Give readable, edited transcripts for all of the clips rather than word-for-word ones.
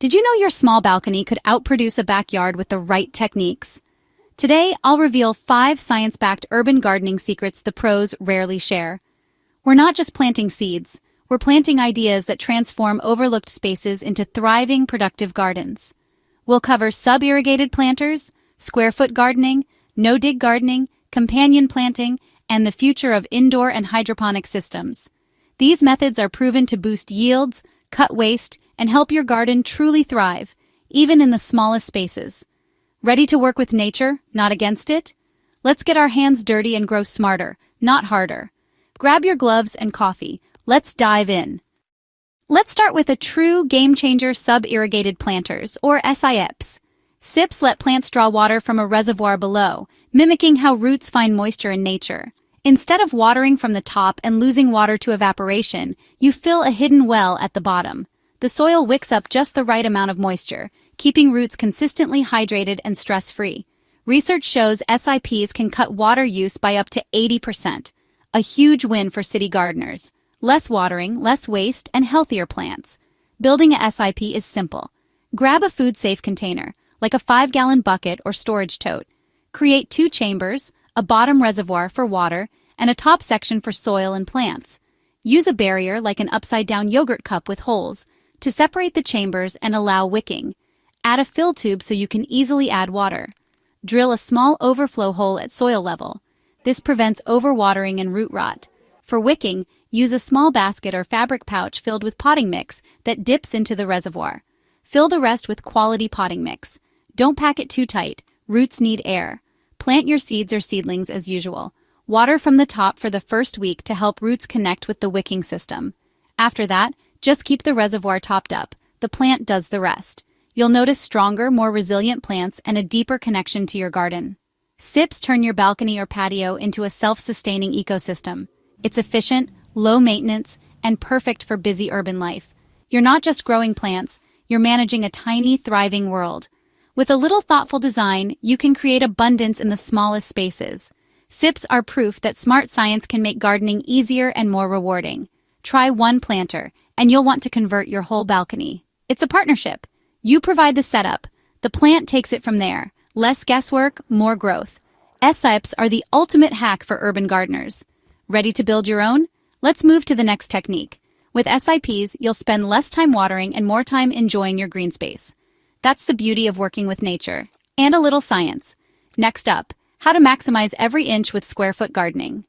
Did you know your small balcony could outproduce a backyard with the right techniques? Today, I'll reveal 5 science-backed urban gardening secrets the pros rarely share. We're not just planting seeds, we're planting ideas that transform overlooked spaces into thriving, productive gardens. We'll cover sub-irrigated planters, square-foot gardening, no-dig gardening, companion planting, and the future of indoor and hydroponic systems. These methods are proven to boost yields, cut waste, and help your garden truly thrive, even in the smallest spaces. Ready to work with nature, not against it? Let's get our hands dirty and grow smarter, not harder. Grab your gloves and coffee. Let's dive in. Let's start with a true game-changer sub-irrigated planters, or SIPs. SIPs let plants draw water from a reservoir below, mimicking how roots find moisture in nature. Instead of watering from the top and losing water to evaporation, you fill a hidden well at the bottom. The soil wicks up just the right amount of moisture, keeping roots consistently hydrated and stress-free. Research shows SIPs can cut water use by up to 80%, a huge win for city gardeners. Less watering, less waste, and healthier plants. Building a SIP is simple. Grab a food-safe container, like a 5-gallon bucket or storage tote. Create 2 chambers, a bottom reservoir for water, and a top section for soil and plants. Use a barrier like an upside-down yogurt cup with holes to separate the chambers and allow wicking. Add a fill tube so you can easily add water. Drill a small overflow hole at soil level. This prevents overwatering and root rot. For wicking, use a small basket or fabric pouch filled with potting mix that dips into the reservoir. Fill the rest with quality potting mix. Don't pack it too tight. Roots need air. Plant your seeds or seedlings as usual. Water from the top for the first week to help roots connect with the wicking system. After that, just keep the reservoir topped up. The plant does the rest. You'll notice stronger, more resilient plants and a deeper connection to your garden. SIPs turn your balcony or patio into a self-sustaining ecosystem. It's efficient, low maintenance, and perfect for busy urban life. You're not just growing plants, you're managing a tiny, thriving world. With a little thoughtful design, you can create abundance in the smallest spaces. SIPs are proof that smart science can make gardening easier and more rewarding. Try one planter, and you'll want to convert your whole balcony. It's a partnership. You provide the setup. The plant takes it from there. Less guesswork, more growth. SIPs are the ultimate hack for urban gardeners. Ready to build your own? Let's move to the next technique. With SIPs, you'll spend less time watering and more time enjoying your green space. That's the beauty of working with nature. And a little science. Next up, how to maximize every inch with square-foot gardening.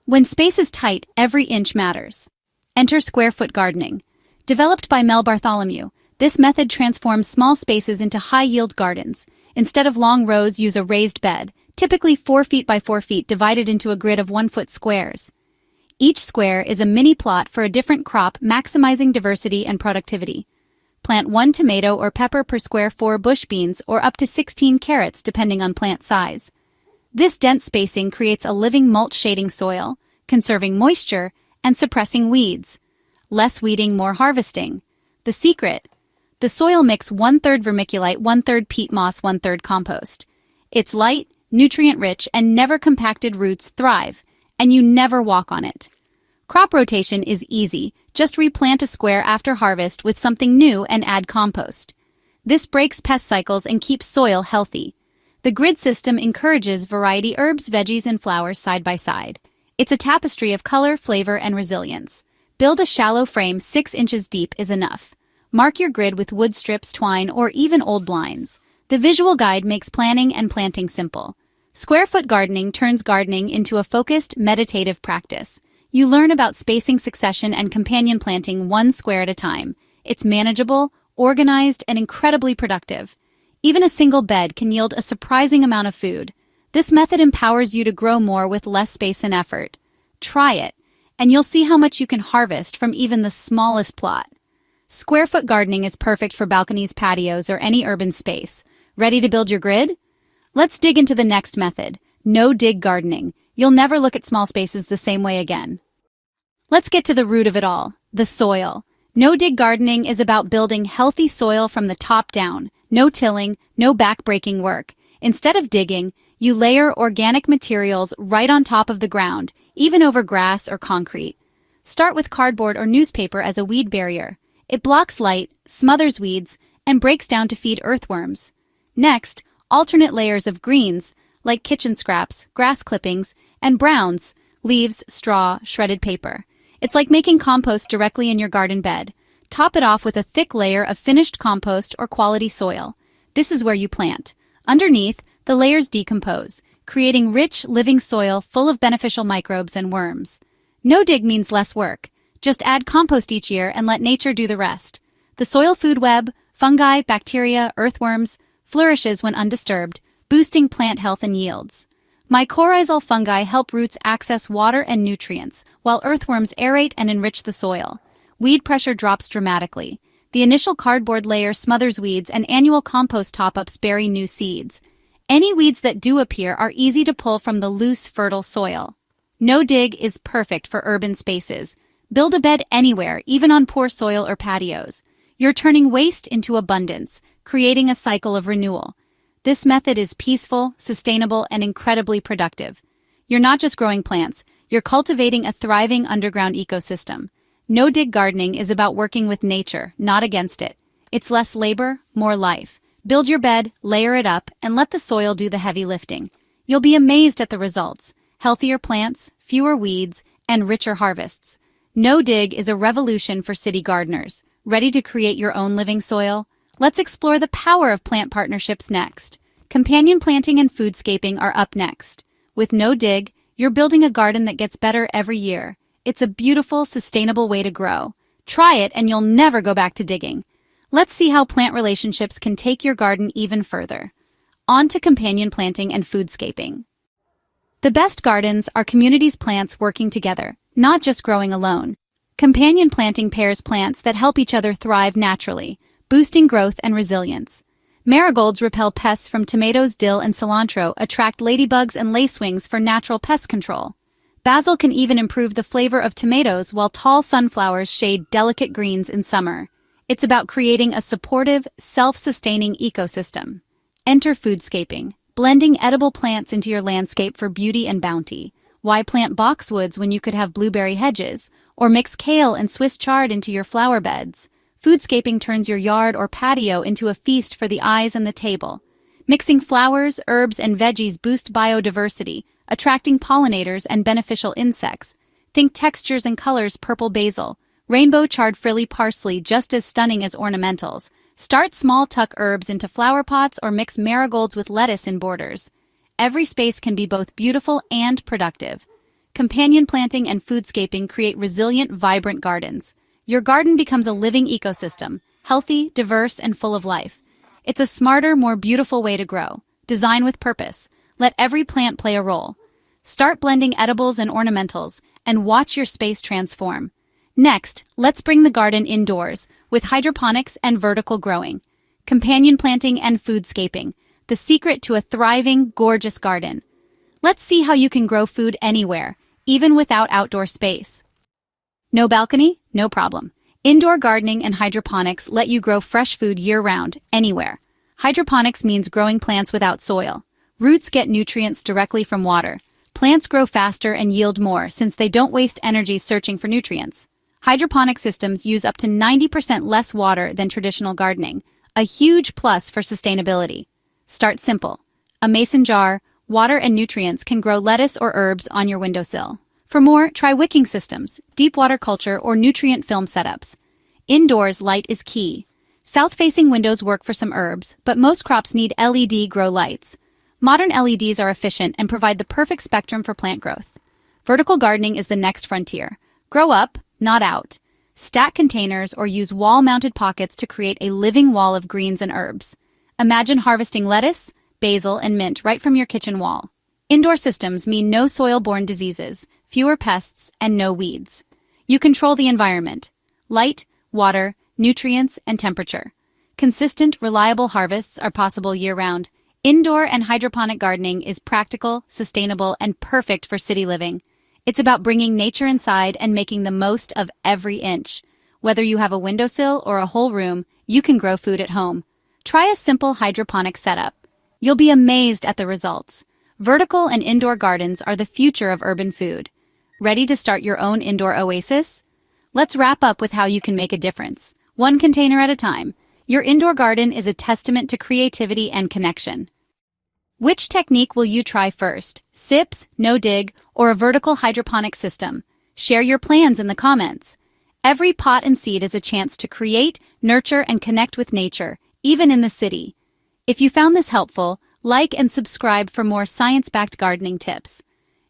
When space is tight, every inch matters. Enter square-foot gardening. Developed by Mel Bartholomew, this method transforms small spaces into high-yield gardens. Instead of long rows, use a raised bed, typically 4 feet by 4 feet divided into a grid of 1-foot squares. Each square is a mini plot for a different crop, maximizing diversity and productivity. Plant 1 tomato or pepper per square, 4 bush beans, or up to 16 carrots depending on plant size. This dense spacing creates a living mulch-shading soil, conserving moisture and suppressing weeds. Less weeding, more harvesting. The secret? The soil mix 1/3 vermiculite, 1/3 peat moss, 1/3 compost. It's light, nutrient-rich, and never compacted roots thrive, and you never walk on it. Crop rotation is easy. Just replant a square after harvest with something new and add compost. This breaks pest cycles and keeps soil healthy. The grid system encourages variety herbs, veggies, and flowers side by side. It's a tapestry of color, flavor, and resilience. Build a shallow frame 6 inches deep is enough. Mark your grid with wood strips, twine, or even old blinds. The visual guide makes planning and planting simple. Square-foot gardening turns gardening into a focused, meditative practice. You learn about spacing, succession, and companion planting 1 square at a time. It's manageable, organized, and incredibly productive. Even a single bed can yield a surprising amount of food. This method empowers you to grow more with less space and effort. Try it, and you'll see how much you can harvest from even the smallest plot. Square-foot gardening is perfect for balconies, patios, or any urban space. Ready to build your grid? Let's dig into the next method, no-dig gardening. You'll never look at small spaces the same way again. Let's get to the root of it all, the soil. No-dig gardening is about building healthy soil from the top down. No tilling, no back-breaking work. Instead of digging, you layer organic materials right on top of the ground, even over grass or concrete. Start with cardboard or newspaper as a weed barrier. It blocks light, smothers weeds, and breaks down to feed earthworms. Next, alternate layers of greens, like kitchen scraps, grass clippings, and browns, leaves, straw, shredded paper. It's like making compost directly in your garden bed. Top it off with a thick layer of finished compost or quality soil. This is where you plant. Underneath, the layers decompose, creating rich, living soil full of beneficial microbes and worms. No-dig means less work. Just add compost each year and let nature do the rest. The soil food web, fungi, bacteria, earthworms, flourishes when undisturbed, boosting plant health and yields. Mycorrhizal fungi help roots access water and nutrients, while earthworms aerate and enrich the soil. Weed pressure drops dramatically. The initial cardboard layer smothers weeds and annual compost top-ups bury new seeds. Any weeds that do appear are easy to pull from the loose, fertile soil. No-dig is perfect for urban spaces. Build a bed anywhere, even on poor soil or patios. You're turning waste into abundance, creating a cycle of renewal. This method is peaceful, sustainable, and incredibly productive. You're not just growing plants, you're cultivating a thriving underground ecosystem. No-dig gardening is about working with nature, not against it. It's less labor, more life. Build your bed, layer it up, and let the soil do the heavy lifting. You'll be amazed at the results. Healthier plants, fewer weeds, and richer harvests. No-dig is a revolution for city gardeners. Ready to create your own living soil? Let's explore the power of plant partnerships next. Companion planting and foodscaping are up next. With no-dig, you're building a garden that gets better every year. It's a beautiful, sustainable way to grow. Try it and you'll never go back to digging. Let's see how plant relationships can take your garden even further. On to companion planting and foodscaping. The best gardens are communities' plants working together, not just growing alone. Companion planting pairs plants that help each other thrive naturally, boosting growth and resilience. Marigolds repel pests from tomatoes, dill, and cilantro, attract ladybugs and lacewings for natural pest control. Basil can even improve the flavor of tomatoes, while tall sunflowers shade delicate greens in summer. It's about creating a supportive, self-sustaining ecosystem. Enter foodscaping, blending edible plants into your landscape for beauty and bounty. Why plant boxwoods when you could have blueberry hedges, or mix kale and Swiss chard into your flower beds? Foodscaping turns your yard or patio into a feast for the eyes and the table. Mixing flowers, herbs, and veggies boosts biodiversity, attracting pollinators and beneficial insects. Think textures and colors: purple basil, rainbow charred frilly parsley, just as stunning as ornamentals. Start small, tuck herbs into flower pots or mix marigolds with lettuce in borders. Every space can be both beautiful and productive. Companion planting and foodscaping create resilient, vibrant gardens. Your garden becomes a living ecosystem, healthy, diverse, and full of life. It's a smarter, more beautiful way to grow. Design with purpose. Let every plant play a role. Start blending edibles and ornamentals, and watch your space transform. Next, let's bring the garden indoors with hydroponics and vertical growing. Companion planting and foodscaping, the secret to a thriving, gorgeous garden. Let's see how you can grow food anywhere, even without outdoor space. No balcony? No problem. Indoor gardening and hydroponics let you grow fresh food year-round, anywhere. Hydroponics means growing plants without soil. Roots get nutrients directly from water. Plants grow faster and yield more since they don't waste energy searching for nutrients. Hydroponic systems use up to 90% less water than traditional gardening, a huge plus for sustainability. Start simple. A mason jar, water and nutrients can grow lettuce or herbs on your windowsill. For more, try wicking systems, deep water culture, or nutrient film setups. Indoors, light is key. South-facing windows work for some herbs, but most crops need LED grow lights. Modern LEDs are efficient and provide the perfect spectrum for plant growth. Vertical gardening is the next frontier. Grow up, not out. Stack containers or use wall-mounted pockets to create a living wall of greens and herbs. Imagine harvesting lettuce, basil, and mint right from your kitchen wall. Indoor systems mean no soil-borne diseases, fewer pests, and no weeds. You control the environment: light, water, nutrients, and temperature. Consistent, reliable harvests are possible year-round. Indoor and hydroponic gardening is practical, sustainable, and perfect for city living. It's about bringing nature inside and making the most of every inch. Whether you have a windowsill or a whole room, you can grow food at home. Try a simple hydroponic setup. You'll be amazed at the results. Vertical and indoor gardens are the future of urban food. Ready to start your own indoor oasis? Let's wrap up with how you can make a difference. one container at a time. Your indoor garden is a testament to creativity and connection. Which technique will you try first? SIPs, no-dig, or a vertical hydroponic system? Share your plans in the comments. Every pot and seed is a chance to create, nurture, and connect with nature, even in the city. If you found this helpful, like and subscribe for more science-backed gardening tips.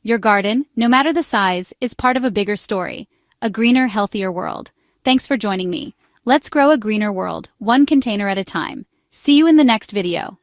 Your garden, no matter the size, is part of a bigger story, a greener, healthier world. Thanks for joining me. Let's grow a greener world, one container at a time. See you in the next video.